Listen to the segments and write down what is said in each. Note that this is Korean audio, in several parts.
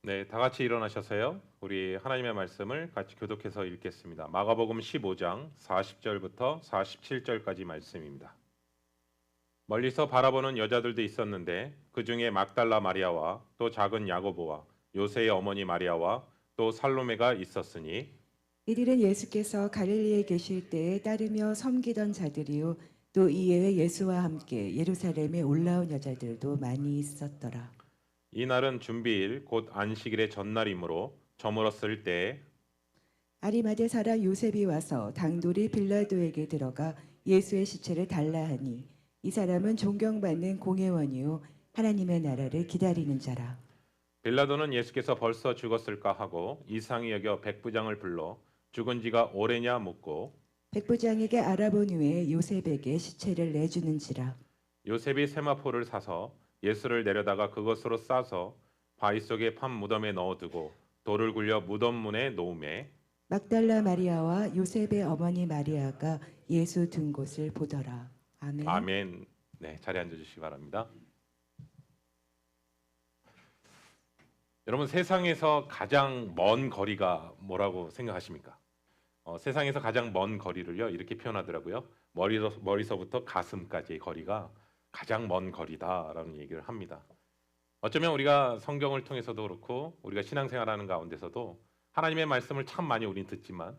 네, 다 같이 일어나셔서요. 우리 하나님의 말씀을 같이 교독해서 읽겠습니다. 마가복음 15장 40절부터 47절까지 말씀입니다. 멀리서 바라보는 여자들도 있었는데 그 중에 막달라 마리아와 또 작은 야고보와 요새의 어머니 마리아와 또 살로메가 있었으니 이들은 예수께서 갈릴리에 계실 때에 따르며 섬기던 자들이요 또 이외에 예수와 함께 예루살렘에 올라온 여자들도 많이 있었더라. 이 날은 준비일 곧 안식일의 전날이므로 저물었을 때에 아리마대 사람 요셉이 와서 당돌이 빌라도에게 들어가 예수의 시체를 달라 하니 이 사람은 존경받는 공회원이요 하나님의 나라를 기다리는 자라. 빌라도는 예수께서 벌써 죽었을까 하고 이상히 여겨 백부장을 불러 죽은 지가 오래냐 묻고 백부장에게 알아본 후에 요셉에게 시체를 내주는지라. 요셉이 세마포를 사서 예수를 내려다가 그것으로 싸서 바위 속에 판 무덤에 넣어두고 돌을 굴려 무덤 문에 놓음에 막달라 마리아와 요셉의 어머니 마리아가 예수 든 곳을 보더라. 아멘. 아멘. 네, 자리에 앉아주시기 바랍니다. 여러분, 세상에서 가장 먼 거리가 뭐라고 생각하십니까? 세상에서 가장 먼 거리를요 이렇게 표현하더라고요. 머리서부터 가슴까지의 거리가 가장 먼 거리다라는 얘기를 합니다. 어쩌면 우리가 성경을 통해서도 그렇고 우리가 신앙생활하는 가운데서도 하나님의 말씀을 참 많이 우린 듣지만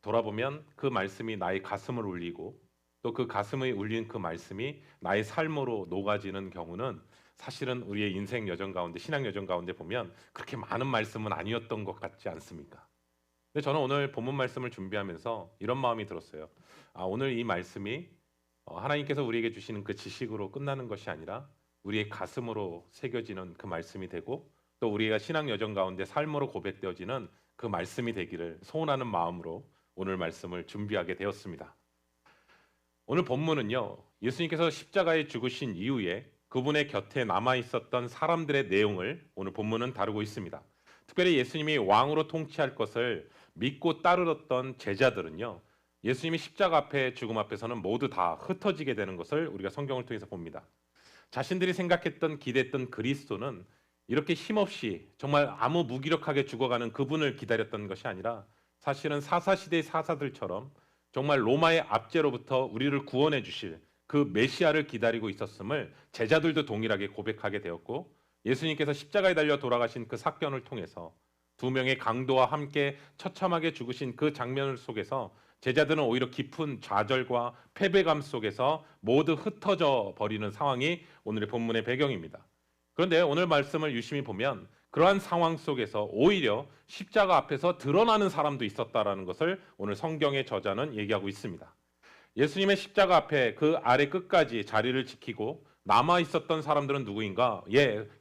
돌아보면 그 말씀이 나의 가슴을 울리고 또 그 가슴에 울린 그 말씀이 나의 삶으로 녹아지는 경우는 사실은 우리의 인생 여정 가운데 신앙 여정 가운데 보면 그렇게 많은 말씀은 아니었던 것 같지 않습니까? 근데 저는 오늘 본문 말씀을 준비하면서 이런 마음이 들었어요. 오늘 이 말씀이 하나님께서 우리에게 주시는 그 지식으로 끝나는 것이 아니라 우리의 가슴으로 새겨지는 그 말씀이 되고 또 우리가 신앙 여정 가운데 삶으로 고백되어지는 그 말씀이 되기를 소원하는 마음으로 오늘 말씀을 준비하게 되었습니다. 오늘 본문은요, 예수님께서 십자가에 죽으신 이후에 그분의 곁에 남아 있었던 사람들의 내용을 오늘 본문은 다루고 있습니다. 특별히 예수님이 왕으로 통치할 것을 믿고 따르던 제자들은요, 예수님이 십자가 앞에 죽음 앞에서는 모두 다 흩어지게 되는 것을 우리가 성경을 통해서 봅니다. 자신들이 생각했던 기대했던 그리스도는 이렇게 힘없이 정말 아무 무기력하게 죽어가는 그분을 기다렸던 것이 아니라 사실은 사사시대의 사사들처럼 정말 로마의 압제로부터 우리를 구원해 주실 그 메시아를 기다리고 있었음을 제자들도 동일하게 고백하게 되었고 예수님께서 십자가에 달려 돌아가신 그 사건을 통해서 두 명의 강도와 함께 처참하게 죽으신 그 장면 속에서 제자들은 오히려 깊은 좌절과 패배감 속에서 모두 흩어져 버리는 상황이 오늘의 본문의 배경입니다. 그런데 오늘 말씀을 유심히 보면 그러한 상황 속에서 오히려 십자가 앞에서 드러나는 사람도 있었다라는 것을 오늘 성경의 저자는 얘기하고 있습니다. 예수님의 십자가 앞에 그 아래 끝까지 자리를 지키고 남아 있었던 사람들은 누구인가?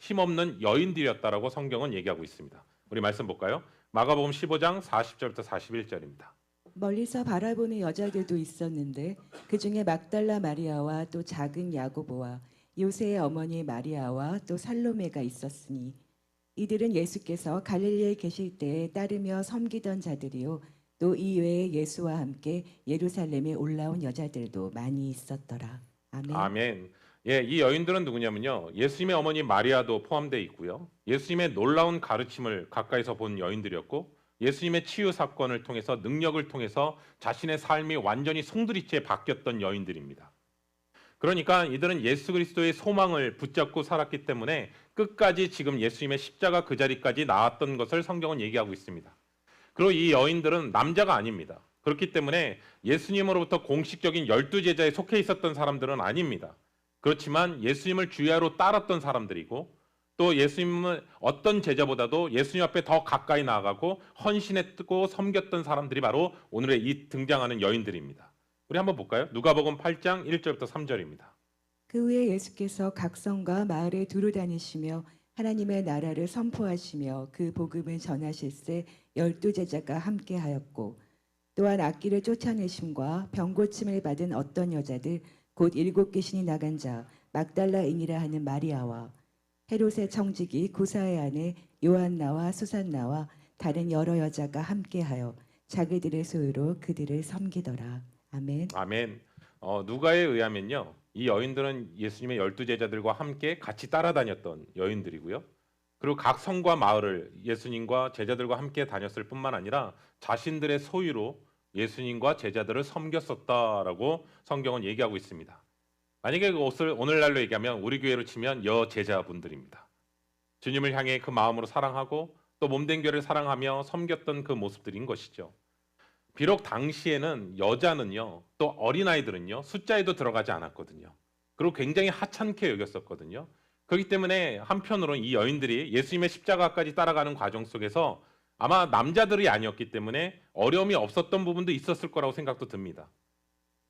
힘없는 여인들이었다라고 성경은 얘기하고 있습니다. 우리 말씀 볼까요? 마가복음 15장 40절부터 41절입니다. 멀리서 바라보는 여자들도 있었는데 그 중에 막달라 마리아와 또 작은 야고보와 요새의 어머니 마리아와 또 살로메가 있었으니 이들은 예수께서 갈릴리에 계실 때에 따르며 섬기던 자들이요 또 이외에 예수와 함께 예루살렘에 올라온 여자들도 많이 있었더라. 아멘. 아멘. 이 여인들은 누구냐면요. 예수님의 어머니 마리아도 포함되어 있고요. 예수님의 놀라운 가르침을 가까이서 본 여인들이었고 예수님의 치유 사건을 통해서 능력을 통해서 자신의 삶이 완전히 송두리째 바뀌었던 여인들입니다. 그러니까 이들은 예수 그리스도의 소망을 붙잡고 살았기 때문에 끝까지 지금 예수님의 십자가 그 자리까지 나왔던 것을 성경은 얘기하고 있습니다. 그리고 이 여인들은 남자가 아닙니다. 그렇기 때문에 예수님으로부터 공식적인 12제자에 속해 있었던 사람들은 아닙니다. 그렇지만 예수님을 주야로 따랐던 사람들이고 또 예수님은 어떤 제자보다도 예수님 앞에 더 가까이 나아가고 헌신했고 섬겼던 사람들이 바로 오늘의 이 등장하는 여인들입니다. 우리 한번 볼까요? 누가복음 8장 1절부터 3절입니다. 그 후에 예수께서 각 성과 마을에 두루 다니시며 하나님의 나라를 선포하시며 그 복음을 전하실세 12제자가 함께하였고 또한 악기를 쫓아내심과 병고침을 받은 어떤 여자들 곧 7귀신이 나간 자 막달라인이라 하는 마리아와 헤롯의 청지기 구사의 아내 요한나와 수산나와 다른 여러 여자가 함께하여 자기들의 소유로 그들을 섬기더라. 아멘. 아멘. 누가에 의하면요. 이 여인들은 예수님의 12제자들과 함께 같이 따라다녔던 여인들이고요. 그리고 각 성과 마을을 예수님과 제자들과 함께 다녔을 뿐만 아니라 자신들의 소유로 예수님과 제자들을 섬겼었다라고 성경은 얘기하고 있습니다. 만약에 그것을 오늘날로 얘기하면 우리 교회로 치면 여제자분들입니다. 주님을 향해 그 마음으로 사랑하고 또 몸된 교회를 사랑하며 섬겼던 그 모습들인 것이죠. 비록 당시에는 여자는요, 또 어린아이들은요, 숫자에도 들어가지 않았거든요. 그리고 굉장히 하찮게 여겼었거든요. 그렇기 때문에 한편으로는 이 여인들이 예수님의 십자가까지 따라가는 과정 속에서 아마 남자들이 아니었기 때문에 어려움이 없었던 부분도 있었을 거라고 생각도 듭니다.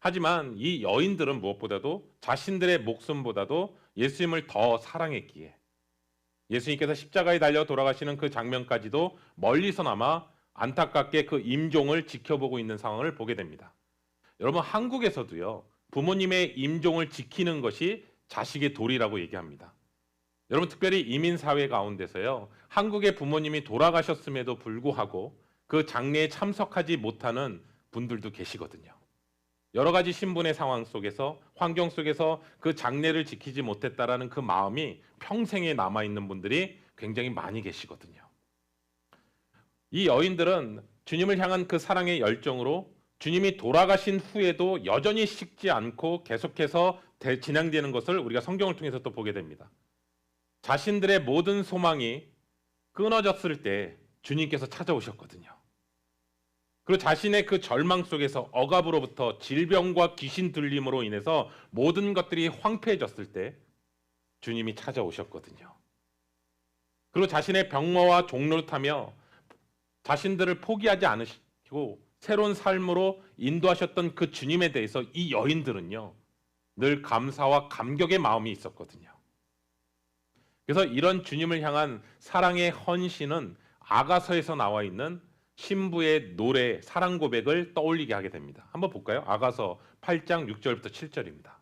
하지만 이 여인들은 무엇보다도 자신들의 목숨보다도 예수님을 더 사랑했기에 예수님께서 십자가에 달려 돌아가시는 그 장면까지도 멀리서나마 안타깝게 그 임종을 지켜보고 있는 상황을 보게 됩니다. 여러분, 한국에서도요, 부모님의 임종을 지키는 것이 자식의 도리라고 얘기합니다. 여러분, 특별히 이민 사회 가운데서요, 한국의 부모님이 돌아가셨음에도 불구하고 그 장례에 참석하지 못하는 분들도 계시거든요. 여러 가지 신분의 상황 속에서, 환경 속에서 그 장례를 지키지 못했다라는 그 마음이 평생에 남아 있는 분들이 굉장히 많이 계시거든요. 이 여인들은 주님을 향한 그 사랑의 열정으로 주님이 돌아가신 후에도 여전히 식지 않고 계속해서 진행되는 것을 우리가 성경을 통해서 또 보게 됩니다. 자신들의 모든 소망이 끊어졌을 때 주님께서 찾아오셨거든요. 그리고 자신의 그 절망 속에서 억압으로부터 질병과 귀신 들림으로 인해서 모든 것들이 황폐해졌을 때 주님이 찾아오셨거든요. 그리고 자신의 병마와 종로를 타며 자신들을 포기하지 않으시고 새로운 삶으로 인도하셨던 그 주님에 대해서 이 여인들은요, 늘 감사와 감격의 마음이 있었거든요. 그래서 이런 주님을 향한 사랑의 헌신은 아가서에서 나와 있는 신부의 노래, 사랑 고백을 떠올리게 하게 됩니다. 한번 볼까요? 아가서 8장 6절부터 7절입니다.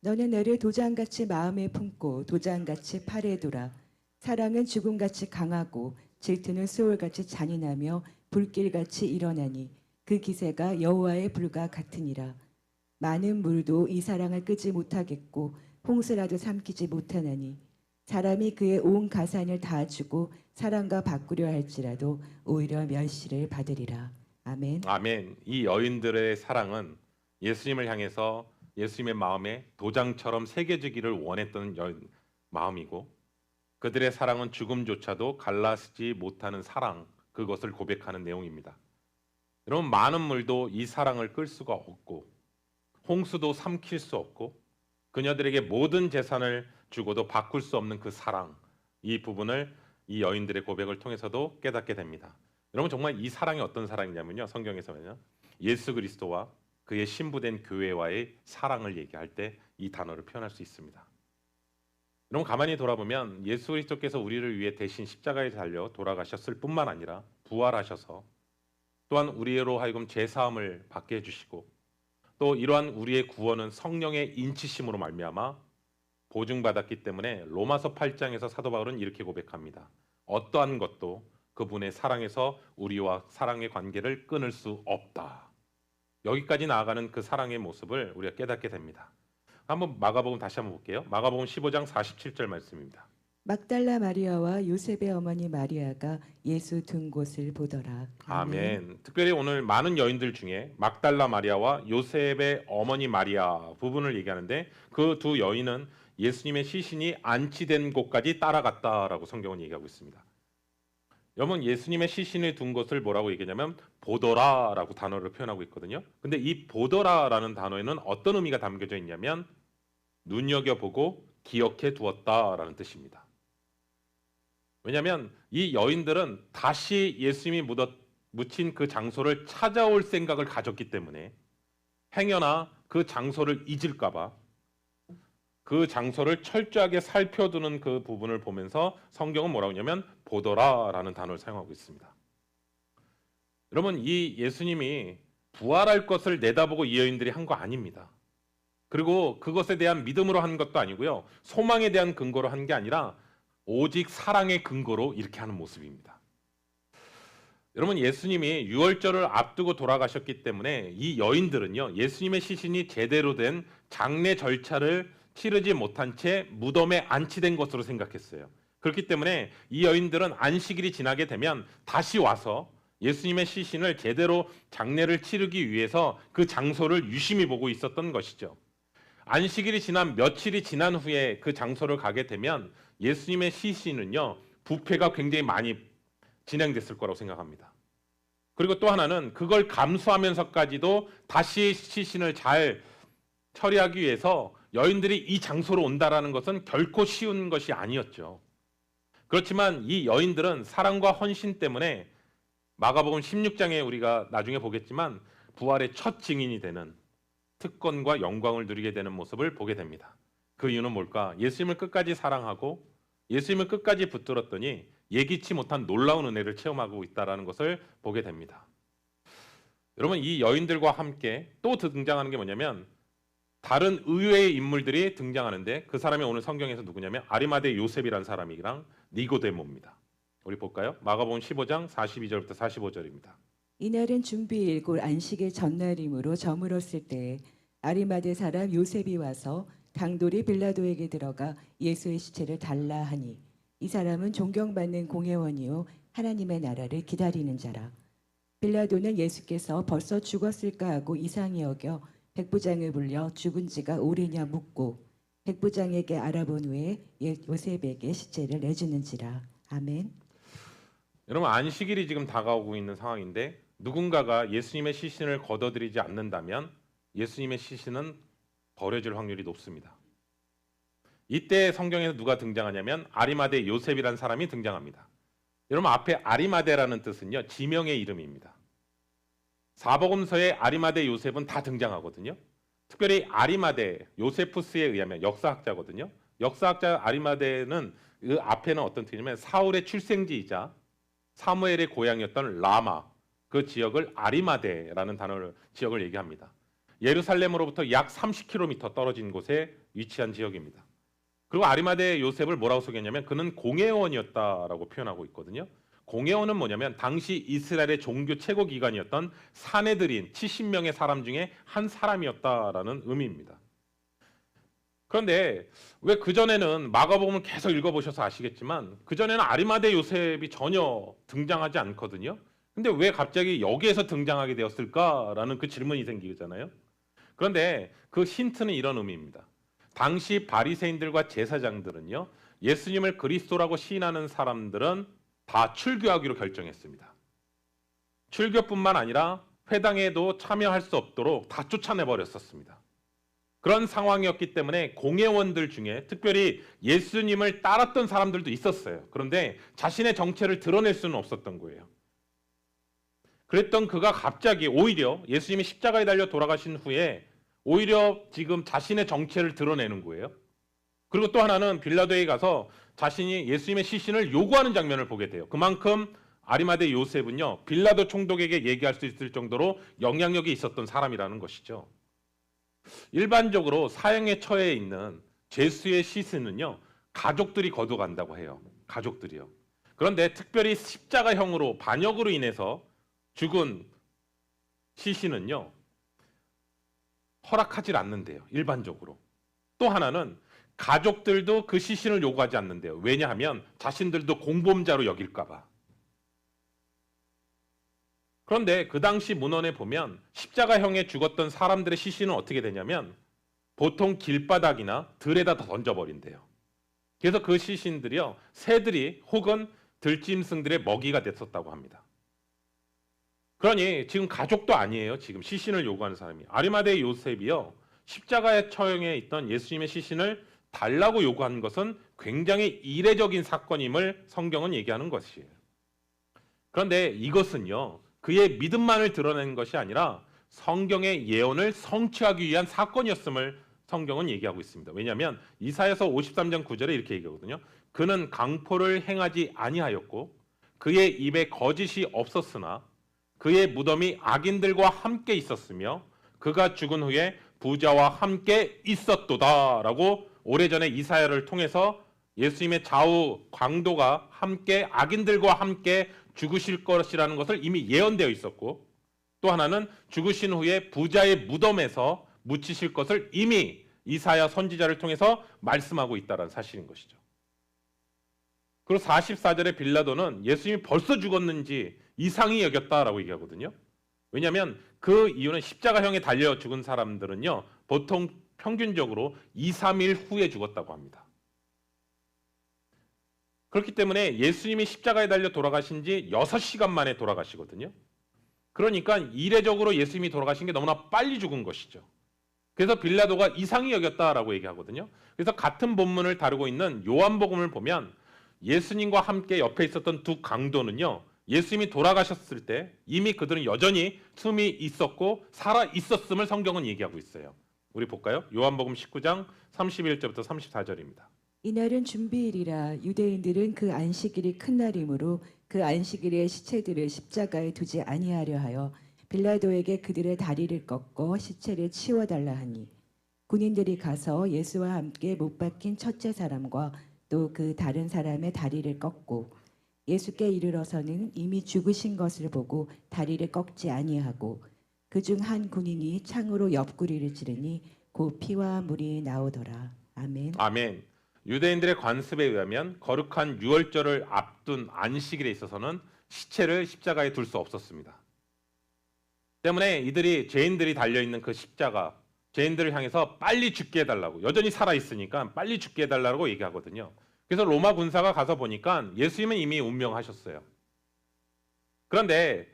너는 너를 도장같이 마음에 품고 도장같이 팔에 두라. 사랑은 죽음같이 강하고 질투는 수월같이 잔인하며 불길같이 일어나니 그 기세가 여호와의 불과 같으니라. 많은 물도 이 사랑을 끄지 못하겠고 홍수라도 삼키지 못하나니 사람이 그의 온 가산을 다 주고 사랑과 바꾸려 할지라도 오히려 멸시를 받으리라. 아멘. 아멘. 이 여인들의 사랑은 예수님을 향해서 예수님의 마음에 도장처럼 새겨지기를 원했던 마음이고, 그들의 사랑은 죽음조차도 갈라지지 못하는 사랑, 그것을 고백하는 내용입니다. 여러분, 많은 물도 이 사랑을 끌 수가 없고 홍수도 삼킬 수 없고 그녀들에게 모든 재산을 주고도 바꿀 수 없는 그 사랑, 이 부분을 이 여인들의 고백을 통해서도 깨닫게 됩니다. 여러분, 정말 이 사랑이 어떤 사랑이냐면요, 성경에서는요, 예수 그리스도와 그의 신부된 교회와의 사랑을 얘기할 때 이 단어를 표현할 수 있습니다. 여러분, 가만히 돌아보면 예수 그리스도께서 우리를 위해 대신 십자가에 달려 돌아가셨을 뿐만 아니라 부활하셔서 또한 우리로 하여금 죄사함을 받게 해주시고 또 이러한 우리의 구원은 성령의 인치심으로 말미암아 보증받았기 때문에 로마서 8장에서 사도 바울은 이렇게 고백합니다. 어떠한 것도 그분의 사랑에서 우리와 사랑의 관계를 끊을 수 없다. 여기까지 나아가는 그 사랑의 모습을 우리가 깨닫게 됩니다. 한번 마가복음 다시 한번 볼게요. 마가복음 15장 47절 말씀입니다. 막달라 마리아와 요셉의 어머니 마리아가 예수 둔 곳을 보더라. 아멘. 특별히 오늘 많은 여인들 중에 막달라 마리아와 요셉의 어머니 마리아 부분을 얘기하는데 그 두 여인은 예수님의 시신이 안치된 곳까지 따라갔다라고 성경은 얘기하고 있습니다. 여러분, 예수님의 시신을 둔 곳을 뭐라고 얘기하냐면 보더라라고 단어를 표현하고 있거든요. 근데 이 보더라라는 단어에는 어떤 의미가 담겨져 있냐면 눈여겨보고 기억해 두었다라는 뜻입니다. 왜냐하면 이 여인들은 다시 예수님이 묻힌 그 장소를 찾아올 생각을 가졌기 때문에 행여나 그 장소를 잊을까 봐 그 장소를 철저하게 살펴두는 그 부분을 보면서 성경은 뭐라고 하냐면 보더라라는 단어를 사용하고 있습니다. 여러분, 이 예수님이 부활할 것을 내다보고 이 여인들이 한 거 아닙니다. 그리고 그것에 대한 믿음으로 한 것도 아니고요, 소망에 대한 근거로 한 게 아니라 오직 사랑의 근거로 이렇게 하는 모습입니다. 여러분, 예수님이 유월절을 앞두고 돌아가셨기 때문에 이 여인들은요, 예수님의 시신이 제대로 된 장례 절차를 치르지 못한 채 무덤에 안치된 것으로 생각했어요. 그렇기 때문에 이 여인들은 안식일이 지나게 되면 다시 와서 예수님의 시신을 제대로 장례를 치르기 위해서 그 장소를 유심히 보고 있었던 것이죠. 안식일이 지난 며칠이 지난 후에 그 장소를 가게 되면 예수님의 시신은요, 부패가 굉장히 많이 진행됐을 거라고 생각합니다. 그리고 또 하나는 그걸 감수하면서까지도 다시 시신을 잘 처리하기 위해서 여인들이 이 장소로 온다라는 것은 결코 쉬운 것이 아니었죠. 그렇지만 이 여인들은 사랑과 헌신 때문에 마가복음 16장에 우리가 나중에 보겠지만 부활의 첫 증인이 되는 특권과 영광을 누리게 되는 모습을 보게 됩니다. 그 이유는 뭘까? 예수님을 끝까지 사랑하고 예수님을 끝까지 붙들었더니 예기치 못한 놀라운 은혜를 체험하고 있다는 것을 보게 됩니다. 여러분, 이 여인들과 함께 또 등장하는 게 뭐냐면 다른 의외의 인물들이 등장하는데 그 사람이 오늘 성경에서 누구냐면 아리마대 요셉이라는 사람이랑 니고데모입니다. 우리 볼까요? 마가복음 15장 42절부터 45절입니다. 이날은 준비일 곧 안식의 전날이므로 저물었을 때에 아리마대 사람 요셉이 와서 당돌이 빌라도에게 들어가 예수의 시체를 달라 하니 이 사람은 존경받는 공회원이요 하나님의 나라를 기다리는 자라. 빌라도는 예수께서 벌써 죽었을까 하고 이상히 여겨 백부장을 불려 죽은 지가 오래냐 묻고 백부장에게 알아본 후에 요셉에게 시체를 내주는지라. 아멘. 여러분, 안식일이 지금 다가오고 있는 상황인데 누군가가 예수님의 시신을 걷어들이지 않는다면 예수님의 시신은 버려질 확률이 높습니다. 이때 성경에서 누가 등장하냐면 아리마대 요셉이라는 사람이 등장합니다. 여러분, 앞에 아리마대라는 뜻은요, 지명의 이름입니다. 사복음서에 아리마대 요셉은 다 등장하거든요. 특별히 아리마대 요세푸스에 의하면 역사학자거든요. 역사학자 아리마대는 그 앞에는 어떤 뜻이냐면 사울의 출생지이자 사무엘의 고향이었던 라마, 그 지역을 아리마대라는 지역을 얘기합니다. 예루살렘으로부터 약 30km 떨어진 곳에 위치한 지역입니다. 그리고 아리마대 요셉을 뭐라고 소개했냐면 그는 공회원이었다라고 표현하고 있거든요. 공회원은 뭐냐면 당시 이스라엘의 종교 최고 기관이었던 사내들인 70명의 사람 중에 한 사람이었다라는 의미입니다. 그런데 왜 그전에는 마가복음을 계속 읽어보셔서 아시겠지만 그전에는 아리마대 요셉이 전혀 등장하지 않거든요. 근데 왜 갑자기 여기에서 등장하게 되었을까라는 그 질문이 생기잖아요. 그런데 그 힌트는 이런 의미입니다. 당시 바리새인들과 제사장들은요, 예수님을 그리스도라고 시인하는 사람들은 다 출교하기로 결정했습니다. 출교뿐만 아니라 회당에도 참여할 수 없도록 다 쫓아내버렸었습니다. 그런 상황이었기 때문에 공회원들 중에 특별히 예수님을 따랐던 사람들도 있었어요. 그런데 자신의 정체를 드러낼 수는 없었던 거예요. 그랬던 그가 갑자기 오히려 예수님이 십자가에 달려 돌아가신 후에 오히려 지금 자신의 정체를 드러내는 거예요. 그리고 또 하나는 빌라도에 가서 자신이 예수님의 시신을 요구하는 장면을 보게 돼요. 그만큼 아리마대 요셉은요, 빌라도 총독에게 얘기할 수 있을 정도로 영향력이 있었던 사람이라는 것이죠. 일반적으로 사형에 처해 있는 죄수의 시신은요, 가족들이 거둬간다고 해요. 가족들이요. 그런데 특별히 십자가형으로 반역으로 인해서 죽은 시신은요, 허락하지 않는데요. 일반적으로. 또 하나는 가족들도 그 시신을 요구하지 않는데요. 왜냐하면 자신들도 공범자로 여길까 봐. 그런데 그 당시 문헌에 보면 십자가형에 죽었던 사람들의 시신은 어떻게 되냐면 보통 길바닥이나 들에다 던져버린대요. 그래서 그 시신들이요, 새들이 혹은 들짐승들의 먹이가 됐었다고 합니다. 그러니 지금 가족도 아니에요. 지금 시신을 요구하는 사람이. 아리마대 요셉이요, 십자가에 처형해 있던 예수님의 시신을 달라고 요구한 것은 굉장히 이례적인 사건임을 성경은 얘기하는 것이에요. 그런데 이것은요, 그의 믿음만을 드러낸 것이 아니라 성경의 예언을 성취하기 위한 사건이었음을 성경은 얘기하고 있습니다. 왜냐하면 이사야서 53장 9절에 이렇게 얘기하거든요. 그는 강포를 행하지 아니하였고 그의 입에 거짓이 없었으나 그의 무덤이 악인들과 함께 있었으며 그가 죽은 후에 부자와 함께 있었도다라고 오래전에 이사야를 통해서 예수님의 좌우 광도가 함께 악인들과 함께 죽으실 것이라는 것을 이미 예언되어 있었고, 또 하나는 죽으신 후에 부자의 무덤에서 묻히실 것을 이미 이사야 선지자를 통해서 말씀하고 있다는 사실인 것이죠. 그리고 44절에 빌라도는 예수님이 벌써 죽었는지 이상히 여겼다라고 얘기하거든요. 왜냐하면 그 이유는 십자가형에 달려 죽은 사람들은요, 보통 평균적으로 2, 3일 후에 죽었다고 합니다. 그렇기 때문에 예수님이 십자가에 달려 돌아가신 지 6시간 만에 돌아가시거든요. 그러니까 이례적으로 예수님이 돌아가신 게 너무나 빨리 죽은 것이죠. 그래서 빌라도가 이상히 여겼다라고 얘기하거든요. 그래서 같은 본문을 다루고 있는 요한복음을 보면 예수님과 함께 옆에 있었던 두 강도는요, 예수님이 돌아가셨을 때 이미 그들은 여전히 숨이 있었고 살아 있었음을 성경은 얘기하고 있어요. 우리 볼까요? 요한복음 19장 31절부터 34절입니다. 이날은 준비일이라 유대인들은 그 안식일이 큰 날이므로 그 안식일에 시체들을 십자가에 두지 아니하려 하여 빌라도에게 그들의 다리를 꺾어 시체를 치워달라 하니 군인들이 가서 예수와 함께 못 박힌 첫째 사람과 또 그 다른 사람의 다리를 꺾고 예수께 이르러서는 이미 죽으신 것을 보고 다리를 꺾지 아니하고 그중 한 군인이 창으로 옆구리를 찌르니 곧 피와 물이 나오더라. 아멘. 아멘. 유대인들의 관습에 의하면 거룩한 유월절을 앞둔 안식일에 있어서는 시체를 십자가에 둘 수 없었습니다. 때문에 이들이 죄인들이 달려있는 그 십자가, 죄인들을 향해서 빨리 죽게 해달라고, 여전히 살아있으니까 빨리 죽게 해달라고 얘기하거든요. 그래서 로마 군사가 가서 보니까 예수님은 이미 운명하셨어요. 그런데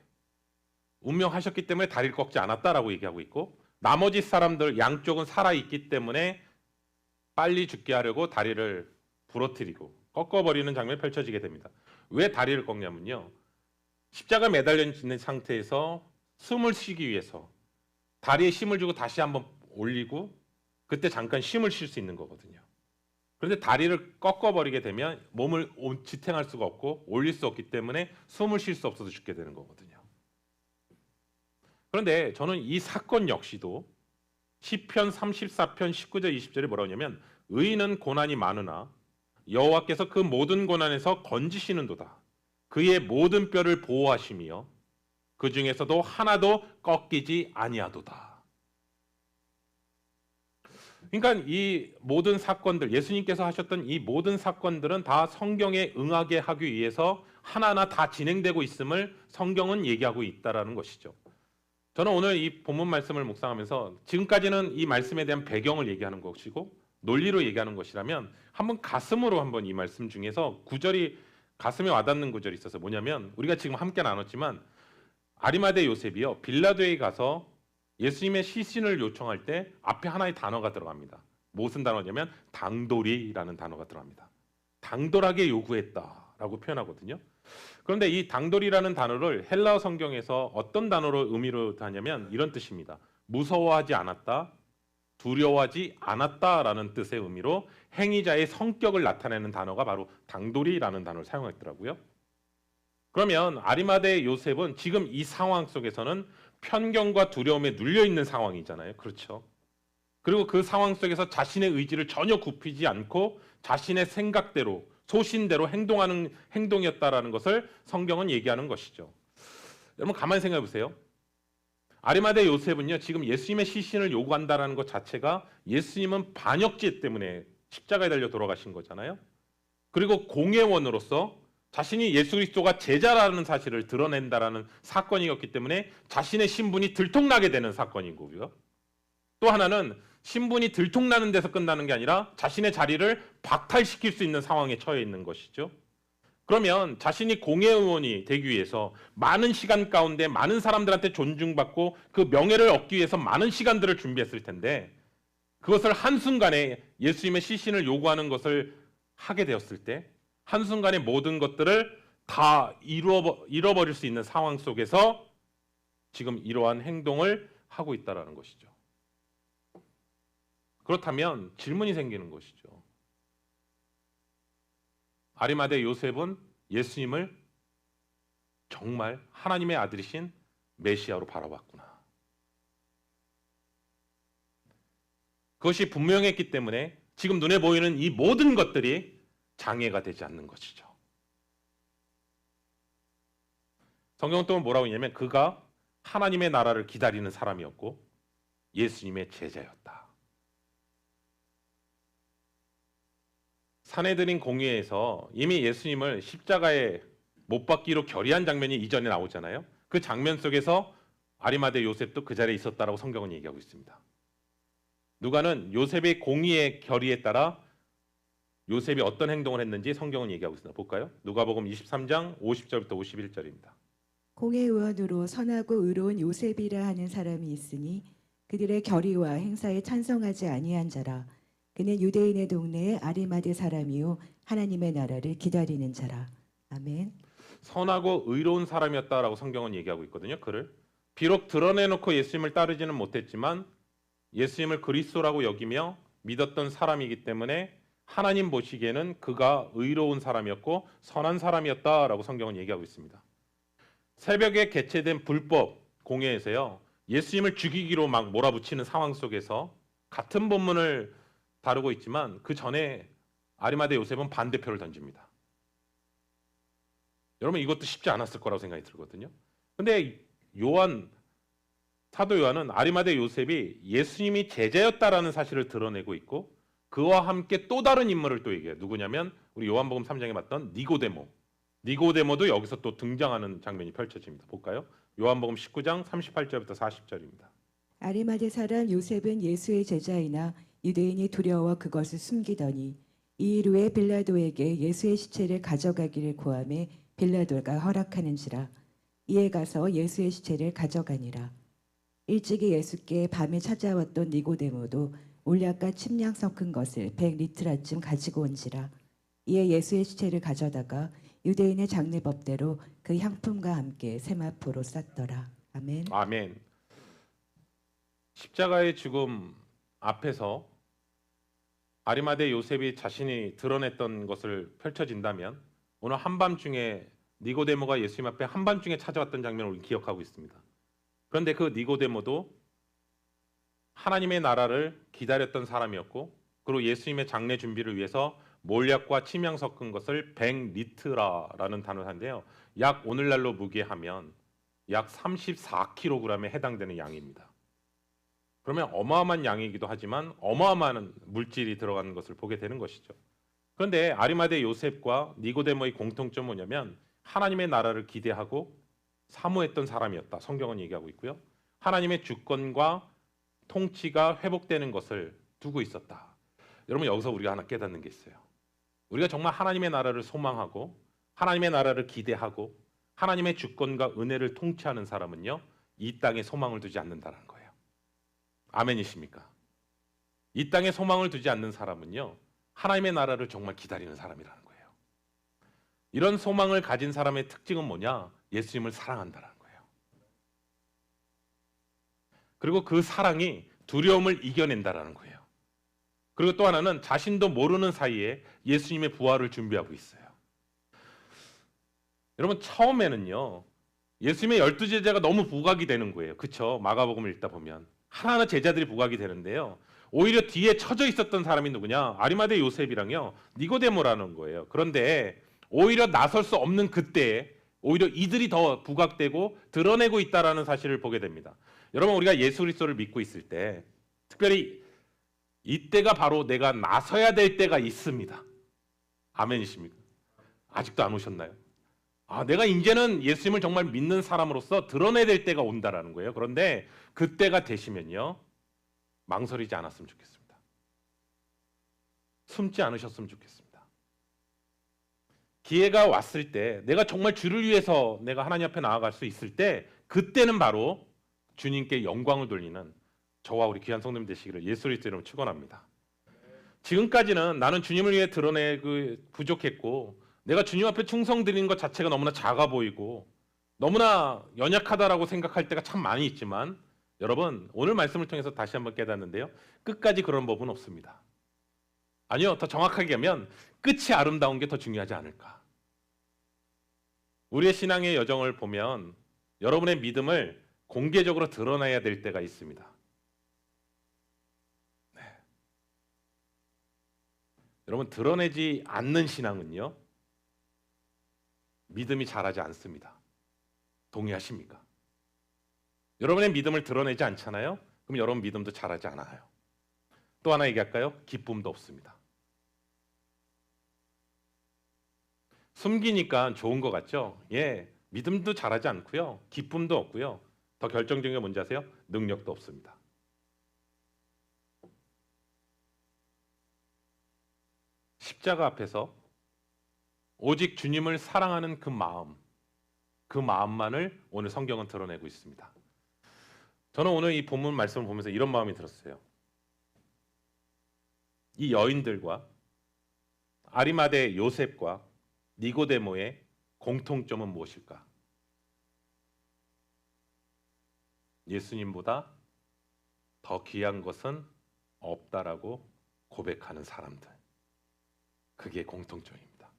운명하셨기 때문에 다리를 꺾지 않았다라고 얘기하고 있고, 나머지 사람들 양쪽은 살아있기 때문에 빨리 죽게 하려고 다리를 부러뜨리고 꺾어버리는 장면이 펼쳐지게 됩니다. 왜 다리를 꺾냐면요, 십자가 매달려 있는 상태에서 숨을 쉬기 위해서 다리에 힘을 주고 다시 한번 올리고 그때 잠깐 쉼을 쉴 수 있는 거거든요. 그런데 다리를 꺾어버리게 되면 몸을 지탱할 수가 없고 올릴 수 없기 때문에 숨을 쉴 수 없어서 죽게 되는 거거든요. 그런데 저는 이 사건 역시도 시편 34편 19절 20절에 뭐라고 하냐면 의인은 고난이 많으나 여호와께서 그 모든 고난에서 건지시는도다. 그의 모든 뼈를 보호하시며 그 중에서도 하나도 꺾이지 아니하도다. 그러니까 이 모든 사건들, 예수님께서 하셨던 이 모든 사건들은 다 성경에 응하게 하기 위해서 하나하나 다 진행되고 있음을 성경은 얘기하고 있다라는 것이죠. 저는 오늘 이 본문 말씀을 묵상하면서 지금까지는 이 말씀에 대한 배경을 얘기하는 것이고 논리로 얘기하는 것이라면 한번 가슴으로 한번 이 말씀 중에서 구절이 가슴에 와닿는 구절이 있어서 뭐냐면 우리가 지금 함께 나눴지만 아리마대 요셉이요 빌라도에 가서 예수님의 시신을 요청할 때 앞에 하나의 단어가 들어갑니다. 무슨 단어냐면 당돌이라는 단어가 들어갑니다. 당돌하게 요구했다라고 표현하거든요. 그런데 이 당돌이라는 단어를 헬라어 성경에서 어떤 단어로 의미로 하냐면 이런 뜻입니다. 무서워하지 않았다, 두려워하지 않았다라는 뜻의 의미로 행위자의 성격을 나타내는 단어가 바로 당돌이라는 단어를 사용했더라고요. 그러면 아리마대 요셉은 지금 이 상황 속에서는 편견과 두려움에 눌려 있는 상황이잖아요. 그렇죠? 그리고 그 상황 속에서 자신의 의지를 전혀 굽히지 않고 자신의 생각대로 소신대로 행동하는 행동이었다라는 것을 성경은 얘기하는 것이죠. 여러분 가만히 생각해 보세요. 아리마대 요셉은요 지금 예수님의 시신을 요구한다라는 것 자체가 예수님은 반역죄 때문에 십자가에 달려 돌아가신 거잖아요. 그리고 공회원으로서 자신이 예수 그리스도가 제자라는 사실을 드러낸다라는 사건이었기 때문에 자신의 신분이 들통나게 되는 사건인 거고요. 또 하나는 신분이 들통나는 데서 끝나는 게 아니라 자신의 자리를 박탈시킬 수 있는 상황에 처해 있는 것이죠. 그러면 자신이 공회의원이 되기 위해서 많은 시간 가운데 많은 사람들한테 존중받고 그 명예를 얻기 위해서 많은 시간들을 준비했을 텐데 그것을 한순간에 예수님의 시신을 요구하는 것을 하게 되었을 때 한순간에 모든 것들을 다 잃어버릴 수 있는 상황 속에서 지금 이러한 행동을 하고 있다는 것이죠. 그렇다면 질문이 생기는 것이죠. 아리마대 요셉은 예수님을 정말 하나님의 아들이신 메시아로 바라봤구나. 그것이 분명했기 때문에 지금 눈에 보이는 이 모든 것들이 장애가 되지 않는 것이죠. 성경은 또 뭐라고 했냐면 그가 하나님의 나라를 기다리는 사람이었고 예수님의 제자였다. 산헤드린 공의회에서 이미 예수님을 십자가에 못 박기로 결의한 장면이 이전에 나오잖아요. 그 장면 속에서 아리마대 요셉도 그 자리에 있었다라고 성경은 얘기하고 있습니다. 누가는 요셉의 공의의 결의에 따라 요셉이 어떤 행동을 했는지 성경은 얘기하고 있습니다. 볼까요? 누가복음 23장 50절부터 51절입니다. 공회의원으로 선하고 의로운 요셉이라 하는 사람이 있으니 그들의 결의와 행사에 찬성하지 아니한 자라. 그는 유대인의 동네의 아리마대 사람이요 하나님의 나라를 기다리는 자라. 아멘. 선하고 의로운 사람이었다라고 성경은 얘기하고 있거든요. 그를 비록 드러내놓고 예수님을 따르지는 못했지만 예수님을 그리스도라고 여기며 믿었던 사람이기 때문에 하나님 보시기에는 그가 의로운 사람이었고 선한 사람이었다라고 성경은 얘기하고 있습니다. 새벽에 개최된 불법 공회에서요, 예수님을 죽이기로 막 몰아붙이는 상황 속에서 같은 본문을 다루고 있지만 그 전에 아리마대 요셉은 반대표를 던집니다. 여러분, 이것도 쉽지 않았을 거라고 생각이 들거든요. 근데 사도 요한은 아리마대 요셉이 예수님이 제자였다라는 사실을 드러내고 있고 그와 함께 또 다른 인물을 또 얘기해요. 누구냐면 우리 요한복음 3장에 봤던 니고데모. 니고데모도 여기서 또 등장하는 장면이 펼쳐집니다. 볼까요? 요한복음 19장 38절부터 40절입니다. 아리마대 사람 요셉은 예수의 제자이나 유대인이 두려워 그것을 숨기더니 이 일 후에 빌라도에게 예수의 시체를 가져가기를 구하매 빌라도가 허락하는지라. 이에 가서 예수의 시체를 가져가니라. 일찍이 예수께 밤에 찾아왔던 니고데모도 올약과 침량 섞은 것을 100리트라쯤 가지고 온지라. 이에 예수의 시체를 가져다가 유대인의 장례법대로 그 향품과 함께 세마포로 쌌더라. 아멘. 아멘. 십자가의 죽음 앞에서 아리마대 요셉이 자신이 드러냈던 것을 펼쳐진다면 오늘 한밤중에 니고데모가 예수님 앞에 한밤중에 찾아왔던 장면을 우리 기억하고 있습니다. 그런데 그 니고데모도 하나님의 나라를 기다렸던 사람이었고 그리고 예수님의 장례 준비를 위해서 몰약과 침향 섞은 것을 100리트라라는 단어를 하는데요. 약 오늘날로 무게하면 약 34kg에 해당되는 양입니다. 그러면 어마어마한 양이기도 하지만 어마어마한 물질이 들어가는 것을 보게 되는 것이죠. 그런데 아리마대 요셉과 니고데모의 공통점은 뭐냐면 하나님의 나라를 기대하고 사모했던 사람이었다. 성경은 얘기하고 있고요. 하나님의 주권과 통치가 회복되는 것을 두고 있었다. 여러분, 여기서 우리가 하나 깨닫는 게 있어요. 우리가 정말 하나님의 나라를 소망하고 하나님의 나라를 기대하고 하나님의 주권과 은혜를 통치하는 사람은요, 이 땅에 소망을 두지 않는다는 거예요. 아멘이십니까? 이 땅에 소망을 두지 않는 사람은요, 하나님의 나라를 정말 기다리는 사람이라는 거예요. 이런 소망을 가진 사람의 특징은 뭐냐? 예수님을 사랑한다는 거예요. 그리고 그 사랑이 두려움을 이겨낸다는 거예요. 그리고 또 하나는 자신도 모르는 사이에 예수님의 부활을 준비하고 있어요. 여러분, 처음에는요, 예수님의 12제자가 너무 부각이 되는 거예요. 그렇죠? 마가복음을 읽다 보면 하나하나 제자들이 부각이 되는데요. 오히려 뒤에 처져 있었던 사람이 누구냐? 아리마대 요셉이랑요, 니고데모라는 거예요. 그런데 오히려 나설 수 없는 그때에 오히려 이들이 더 부각되고 드러내고 있다라는 사실을 보게 됩니다. 여러분, 우리가 예수 그리스도를 믿고 있을 때 특별히 이때가 바로 내가 나서야 될 때가 있습니다. 아멘이십니까? 아직도 안 오셨나요? 내가 이제는 예수님을 정말 믿는 사람으로서 드러내야 될 때가 온다라는 거예요. 그런데 그때가 되시면요, 망설이지 않았으면 좋겠습니다. 숨지 않으셨으면 좋겠습니다. 기회가 왔을 때 내가 정말 주를 위해서 내가 하나님 앞에 나아갈 수 있을 때 그때는 바로 주님께 영광을 돌리는 저와 우리 귀한 성도님 되시기를 예수 그리스도 이름으로 축원합니다. 지금까지는 나는 주님을 위해 드러내고 부족했고 내가 주님 앞에 충성 드리는 것 자체가 너무나 작아 보이고 너무나 연약하다라고 생각할 때가 참 많이 있지만 여러분, 오늘 말씀을 통해서 다시 한번 깨닫는데요, 끝까지 그런 법은 없습니다. 아니요, 더 정확하게 하면 끝이 아름다운 게 더 중요하지 않을까. 우리의 신앙의 여정을 보면 여러분의 믿음을 공개적으로 드러내야 될 때가 있습니다. 네. 여러분, 드러내지 않는 신앙은요, 믿음이 자라지 않습니다. 동의하십니까? 여러분의 믿음을 드러내지 않잖아요? 그럼 여러분 믿음도 자라지 않아요. 또 하나 얘기할까요? 기쁨도 없습니다. 숨기니까 좋은 것 같죠? 예, 믿음도 잘하지 않고요, 기쁨도 없고요. 더 결정적인 게 뭔지 아세요? 능력도 없습니다. 십자가 앞에서 오직 주님을 사랑하는 그 마음만을 오늘 성경은 드러내고 있습니다. 저는 오늘 이 본문 말씀을 보면서 이런 마음이 들었어요. 이 여인들과 아리마대 요셉과 니고데모의 공통점은 무엇일까? 예수님보다 더 귀한 것은 없다라고 고백하는 사람들. 그게 공통점입니다.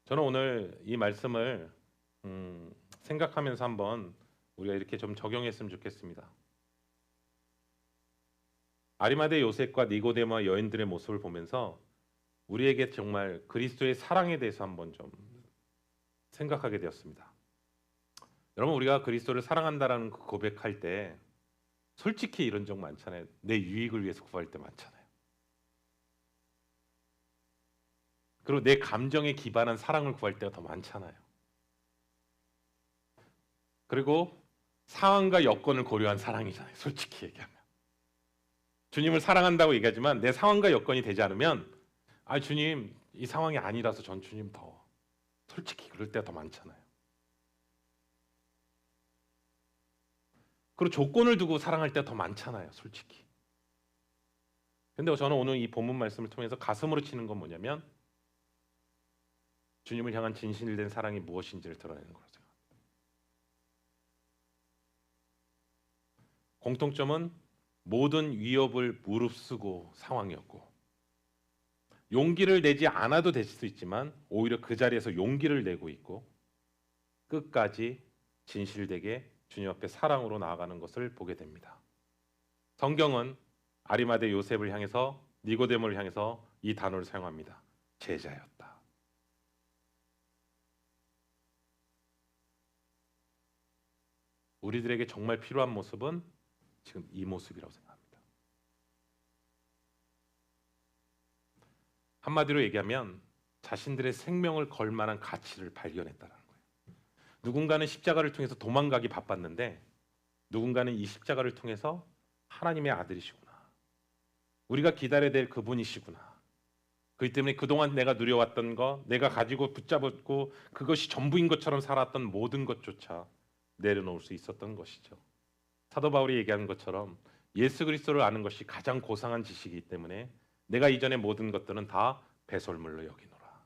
저는 오늘 이 말씀을 생각하면서 한번 우리가 이렇게 좀 적용했으면 좋겠습니다. 아리마대 요셉과 니고데모와 여인들의 모습을 보면서 우리에게 정말 그리스도의 사랑에 대해서 한번 좀 생각하게 되었습니다. 여러분, 우리가 그리스도를 사랑한다라는 그 고백할 때 솔직히 이런 적 많잖아요. 내 유익을 위해서 구할 때 많잖아요. 그리고 내 감정에 기반한 사랑을 구할 때가 더 많잖아요. 그리고 상황과 여건을 고려한 사랑이잖아요. 솔직히 얘기하면. 주님을 사랑한다고 얘기하지만 내 상황과 여건이 되지 않으면 주님 이 상황이 아니라서 전 주님 더 솔직히 그럴 때가 더 많잖아요. 그리고 조건을 두고 사랑할 때가 더 많잖아요. 솔직히. 근데 저는 오늘 이 본문 말씀을 통해서 가슴으로 치는 건 뭐냐면 주님을 향한 진실된 사랑이 무엇인지를 드러내는 거라고 생각합니다. 공통점은 모든 위협을 무릅쓰고 상황이었고, 용기를 내지 않아도 될 수 있지만 오히려 그 자리에서 용기를 내고 있고 끝까지 진실되게 주님 앞에 사랑으로 나아가는 것을 보게 됩니다. 성경은 아리마대 요셉을 향해서, 니고데모를 향해서 이 단어를 사용합니다. 제자였다. 우리들에게 정말 필요한 모습은 지금 이 모습이라고 생각합니다. 한마디로 얘기하면 자신들의 생명을 걸 만한 가치를 발견했다는 거예요. 누군가는 십자가를 통해서 도망가기 바빴는데 누군가는 이 십자가를 통해서 하나님의 아들이시구나, 우리가 기다려야 될 그분이시구나, 그렇기 때문에 그동안 내가 누려왔던 거, 내가 가지고 붙잡았고 그것이 전부인 것처럼 살았던 모든 것조차 내려놓을 수 있었던 것이죠. 사도 바울이 얘기하는 것처럼 예수 그리스도를 아는 것이 가장 고상한 지식이기 때문에 내가 이전의 모든 것들은 다 배설물로 여기노라.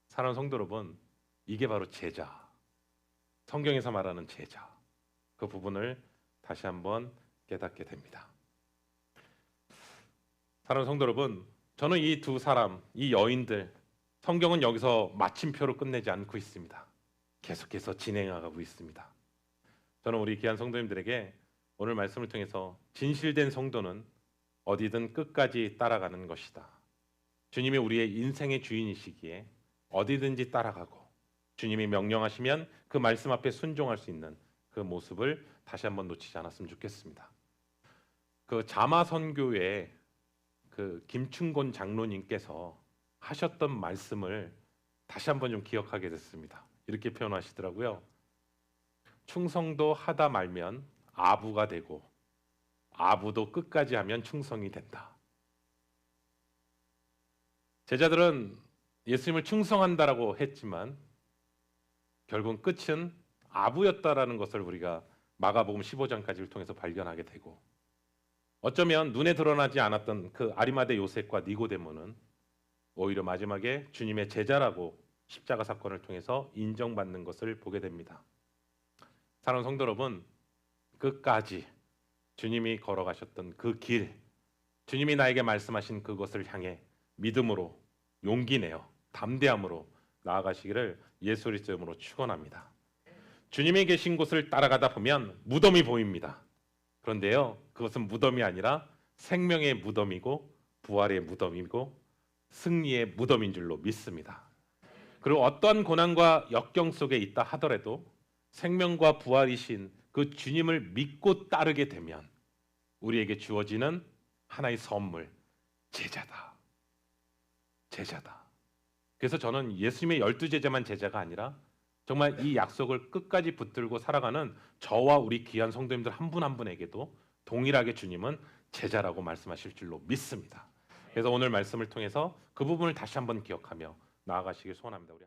사랑하는 성도 여러분, 이게 바로 제자, 성경에서 말하는 제자, 그 부분을 다시 한번 깨닫게 됩니다. 사랑하는 성도 여러분, 저는 이 두 사람, 이 여인들, 성경은 여기서 마침표로 끝내지 않고 있습니다. 계속해서 진행하고 있습니다. 저는 우리 귀한 성도님들에게 오늘 말씀을 통해서 진실된 성도는 어디든 끝까지 따라가는 것이다. 주님이 우리의 인생의 주인이시기에 어디든지 따라가고 주님이 명령하시면 그 말씀 앞에 순종할 수 있는 그 모습을 다시 한번 놓치지 않았으면 좋겠습니다. 그 자마선교회 그 김충곤 장로님께서 하셨던 말씀을 다시 한번 좀 기억하게 됐습니다. 이렇게 표현하시더라고요. 충성도 하다 말면 아부가 되고 아부도 끝까지 하면 충성이 된다. 제자들은 예수님을 충성한다라고 했지만 결국 끝은 아부였다라는 것을 우리가 마가복음 15장까지를 통해서 발견하게 되고, 어쩌면 눈에 드러나지 않았던 그 아리마대 요셉과 니고데모는 오히려 마지막에 주님의 제자라고 십자가 사건을 통해서 인정받는 것을 보게 됩니다. 사랑하는 성도 여러분, 끝까지 주님이 걸어가셨던 그 길, 주님이 나에게 말씀하신 그것을 향해 믿음으로 용기 내어 담대함으로 나아가시기를 예수 그리스도의 이름으로 축원합니다. 주님이 계신 곳을 따라가다 보면 무덤이 보입니다. 그런데요, 그것은 무덤이 아니라 생명의 무덤이고 부활의 무덤이고 승리의 무덤인 줄로 믿습니다. 그리고 어떠한 고난과 역경 속에 있다 하더라도 생명과 부활이신 그 주님을 믿고 따르게 되면 우리에게 주어지는 하나의 선물, 제자다. 제자다. 그래서 저는 예수님의 12제자만 제자가 아니라 정말 이 약속을 끝까지 붙들고 살아가는 저와 우리 귀한 성도님들 한 분 한 분에게도 동일하게 주님은 제자라고 말씀하실 줄로 믿습니다. 그래서 오늘 말씀을 통해서 그 부분을 다시 한번 기억하며 나아가시길 소원합니다. 우리